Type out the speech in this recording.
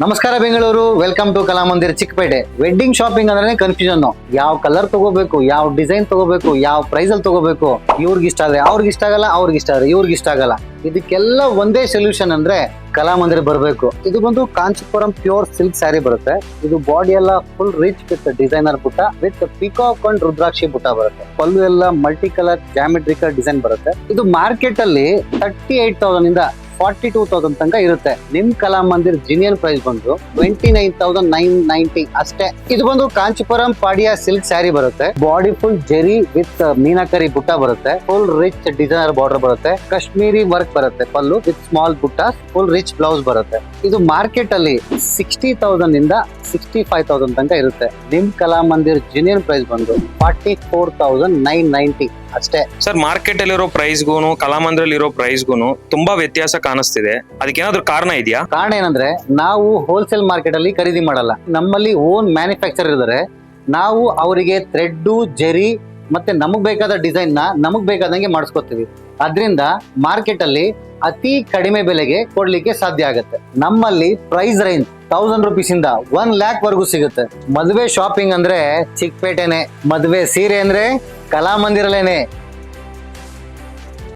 ನಮಸ್ಕಾರ Bengaluru, welcome to Kalamandir Chickpet. Wedding shopping ಅಂದ್ರೆ confusion. ಯಾವ ಕಲರ್ ತಗೋಬೇಕು, ಯಾವ ಡಿಸೈನ್ ತಗೋಬೇಕು, ಯಾವ ಪ್ರೈಸ್ ಅಲ್ಲಿ ತಗೋಬೇಕು, ಇವ್ರಿಗೆ ಇಷ್ಟ ಆದ್ರೆ ಅವ್ರಿಗೆ ಇಷ್ಟ ಆಗಲ್ಲ, ಅವ್ರಿಗೆ ಇಷ್ಟ ಆದ್ರೆ ಇವ್ರಿಗೆ ಇಷ್ಟ ಆಗಲ್ಲ. ಇದಕ್ಕೆಲ್ಲ ಒಂದೇ ಸೊಲ್ಯೂಷನ್ ಅಂದ್ರೆ ಕಲಾಮಂದಿರ್ ಬರಬೇಕು. ಇದು ಬಂದು ಕಾಂಚೀಪುರಂ ಪ್ಯೂರ್ ಸಿಲ್ಕ್ ಸ್ಯಾರಿ ಬರುತ್ತೆ. ಇದು ಬಾಡಿ ಎಲ್ಲ ಫುಲ್ ರಿಚ್ ವಿತ್ ಡಿಸೈನರ್ ಬುಟ್ಟ ವಿತ್ ಪಿಕಾಕ್ ಅಂಡ್ ರುದ್ರಾಕ್ಷಿ ಬುಟ್ಟ ಬರುತ್ತೆ. ಪಲ್ಲು ಎಲ್ಲ ಮಲ್ಟಿ ಕಲರ್ ಜಾಮೆಟ್ರಿಕಲ್ ಡಿಸೈನ್ ಬರುತ್ತೆ. ಇದು ಮಾರ್ಕೆಟ್ ಅಲ್ಲಿ 38,000 ಇಂದ 42,000 ತನಕ ಇರುತ್ತೆ. ನಿಮ್ ಕಲಾಮಂದಿರ್ ಜಿನಿಯನ್ ಪ್ರೈಸ್ ಬಂದು 29,990 ಅಷ್ಟೇ. ಇದು ಬಂದು ಕಾಂಚೀಪುರಂ ಪಾಡಿಯಾ ಸಿಲ್ಕ್ ಸ್ಯಾರಿ ಬರುತ್ತೆ. Body full Jerry with meenakari ಬುಟ್ಟ ಬರುತ್ತೆ. ಫುಲ್ ರಿಚ್ ಡಿಸೈನರ್ ಬಾರ್ಡರ್ ಬರುತ್ತೆ. ಕಾಶ್ಮೀರಿ ವರ್ಕ್ ಬರುತ್ತೆ. ಪಲ್ಲು ವಿತ್ ಸ್ಮಾಲ್ ಬುಟ್ಟ, ಫುಲ್ ರಿಚ್ ಬ್ಲೌಸ್ ಬರುತ್ತೆ. ಇದು ಮಾರ್ಕೆಟ್ ಅಲ್ಲಿ 60,000 ಇಂದ 65,000 ತನಕ ಇರುತ್ತೆ. ನಿಮ್ ಕಲಾಮಂದಿರ್ ಜಿನಿಯನ್ ಪ್ರೈಸ್ ಬಂದು 44,990 ಅಷ್ಟೇ. ಸರ್, ಮಾರ್ಕೆಟ್ ಅಲ್ಲಿರೋ ಪ್ರೈಸ್ಗೂನು ಕಲಾಮಂದಿರಲ್ಲಿ ಇರೋ ಪ್ರೈಸ್ಗೂನು ತುಂಬಾ ವ್ಯತ್ಯಾಸ ಕಾಣಿಸ್ತಿದೆ. ಅದಕ್ಕೇನಾದ್ರೂ ಕಾರಣ ಇದೆಯಾ? ಕಾರಣ ಏನಂದ್ರೆ ನಾವು ಹೋಲ್ಸೇಲ್ ಮಾರ್ಕೆಟ್ ಅಲ್ಲಿ ಖರೀದಿ ಮಾಡಲ್ಲ. ನಮ್ಮಲ್ಲಿ ಓನ್ ಮ್ಯಾನುಫ್ಯಾಕ್ಚರ್ ಇದ್ದಾರೆ. ನಾವು ಅವರಿಗೆ ಥ್ರೆಡ್, ಜೆರಿ ಮತ್ತೆ ನಮಗ್ ಬೇಕಾದ ಡಿಸೈನ್ ನ ನಮಗ್ ಬೇಕಾದಂಗೆ ಮಾಡಿಸ್ಕೊತೀವಿ. ಅದರಿಂದ ಮಾರ್ಕೆಟ್ ಅಲ್ಲಿ ಅತಿ ಕಡಿಮೆ ಬೆಲೆಗೆ ಕೊಡ್ಲಿಕ್ಕೆ ಸಾಧ್ಯ ಆಗುತ್ತೆ. ನಮ್ಮಲ್ಲಿ ಪ್ರೈಸ್ ರೇಂಜ್ 1000 rupees ಇಂದ 1 lakh ವರೆಗೂ ಸಿಗುತ್ತೆ. ಮದುವೆ ಶಾಪಿಂಗ್ ಅಂದ್ರೆ ಚಿಕ್ಕಪೇಟೆನೆ, ಮದುವೆ ಸೀರೆ ಅಂದ್ರೆ ಕಲಾಮಂದಿರಲೇನೆ.